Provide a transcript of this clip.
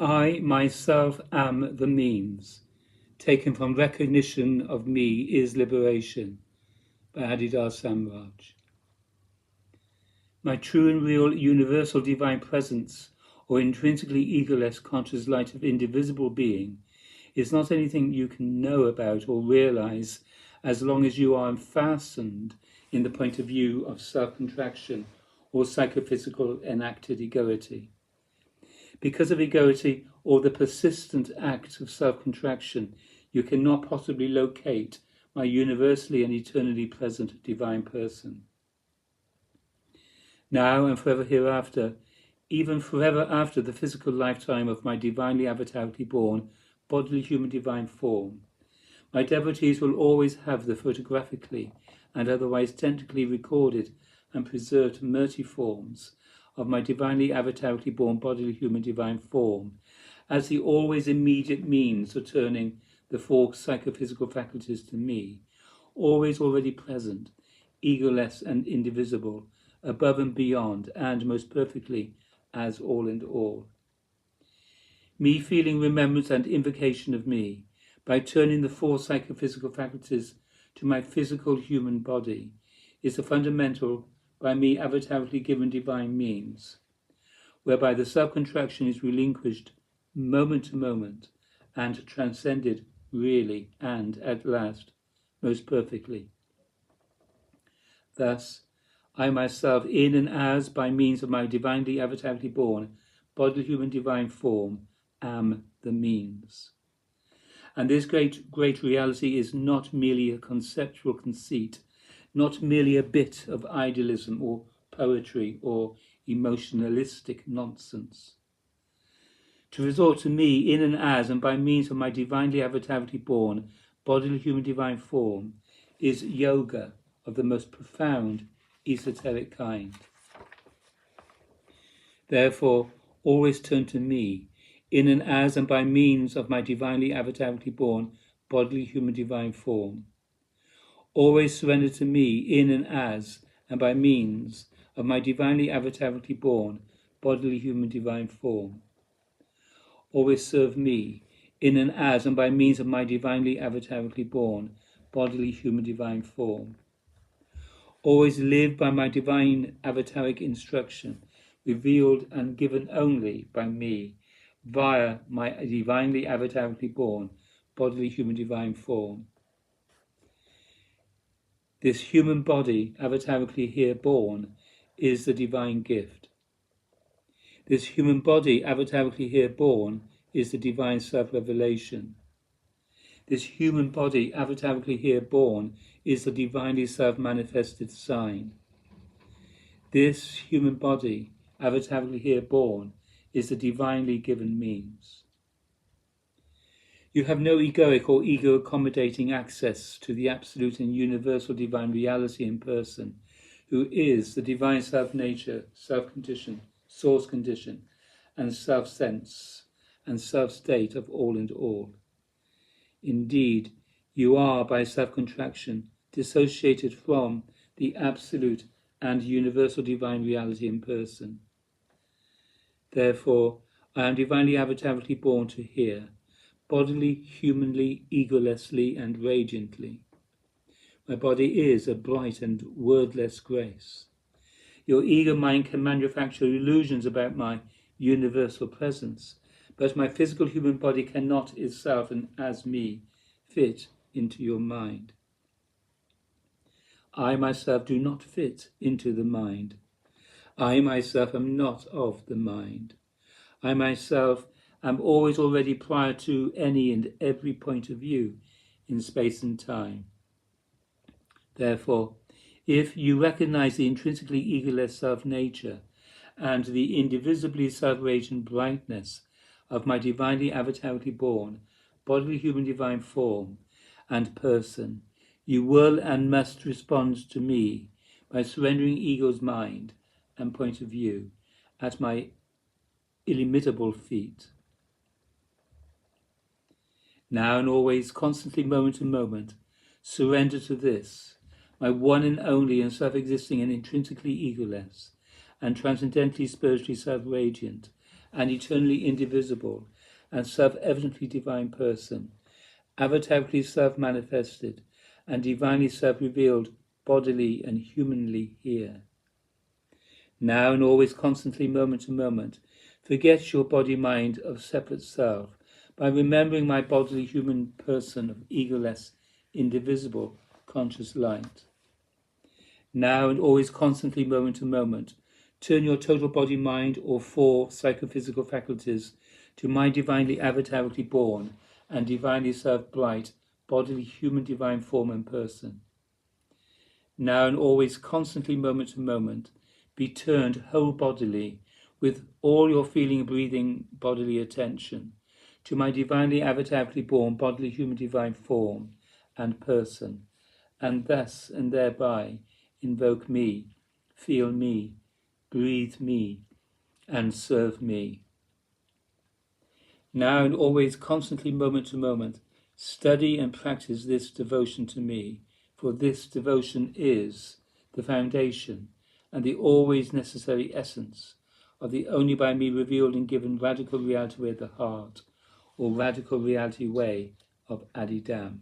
I myself am the means, taken from recognition of me is liberation, by Haridas Samraj. My true and real universal divine presence, or intrinsically egoless conscious light of indivisible being, is not anything you can know about or realize as long as you are fastened in the point of view of self-contraction or psychophysical enacted egoity. Because of egoity or the persistent act of self-contraction, you cannot possibly locate my universally and eternally present divine person. Now and forever hereafter, even forever after the physical lifetime of my divinely avatarically born, bodily human divine form, my devotees will always have the photographically and otherwise technically recorded and preserved mercy forms of my divinely avatarically born bodily human divine form as the always immediate means of turning the four psychophysical faculties to me, always already present, egoless and indivisible, above and beyond, and most perfectly as all and all. Me feeling remembrance and invocation of me, by turning the four psychophysical faculties to my physical human body, is the fundamental, by me avatarically given divine means, whereby the self-contraction is relinquished moment to moment and transcended really and at last most perfectly. Thus, I myself, in and as, by means of my divinely avatarically born, bodily human divine form, am the means. And this great reality is not merely a conceptual conceit, not merely a bit of idealism or poetry or emotionalistic nonsense. To resort to me in and as and by means of my divinely avatarically born, bodily human divine form is yoga of the most profound esoteric kind. Therefore, always turn to me, in and as and by means of my divinely avatarically born, bodily human divine form. Always surrender to me, in and as and by means of my divinely avatarically born, bodily human divine form. Always serve me, in and as and by means of my divinely avatarically born, bodily human divine form. Always live by my divine avataric instruction, revealed and given only by me, via my divinely avatarically born, bodily human divine form. This human body, avatarically here born, is the divine gift. This human body, avatarically here born, is the divine self-revelation. This human body, avatarically here born, is the divinely self-manifested sign. This human body, avatarically here born, is the divinely given means. You have no egoic or ego-accommodating access to the absolute and universal divine reality in person, who is the divine self-nature, self-condition, source condition, and self-sense, and self-state of all and all. Indeed, you are, by self-contraction, dissociated from the absolute and universal divine reality in person. Therefore, I am divinely avatarically born to hear, bodily, humanly, egolessly, and radiantly. My body is a bright and wordless grace. Your ego mind can manufacture illusions about my universal presence, but my physical human body cannot itself and as me fit into your mind. I myself do not fit into the mind. I myself am not of the mind. I myself am always already prior to any and every point of view in space and time. Therefore, if you recognize the intrinsically egoless self-nature and the indivisibly self-radiant brightness of my divinely avatarically born, bodily human divine form and person, you will and must respond to me by surrendering ego's mind and point of view at my illimitable feet. Now and always, constantly, moment to moment, surrender to this, my one and only and self-existing and intrinsically egoless and transcendently spiritually self-radiant and eternally indivisible, and self-evidently divine person, avatarically self-manifested, and divinely self-revealed bodily and humanly here. Now and always, constantly, moment to moment, forget your body-mind of separate self by remembering my bodily human person of egoless, indivisible, conscious light. Now and always, constantly, moment to moment, turn your total body-mind or 4 psychophysical faculties to my divinely avatarically born and divinely self-blight, bodily human divine form and person. Now and always, constantly, moment to moment, be turned whole bodily, with all your feeling, breathing, bodily attention, to my divinely avatarically born bodily human divine form and person, and thus and thereby invoke me, feel me, breathe me, and serve me. Now and always, constantly, moment to moment, study and practice this devotion to me, for this devotion is the foundation and the always necessary essence of the only by me revealed and given radical reality way of the heart, or radical reality way of Adidam.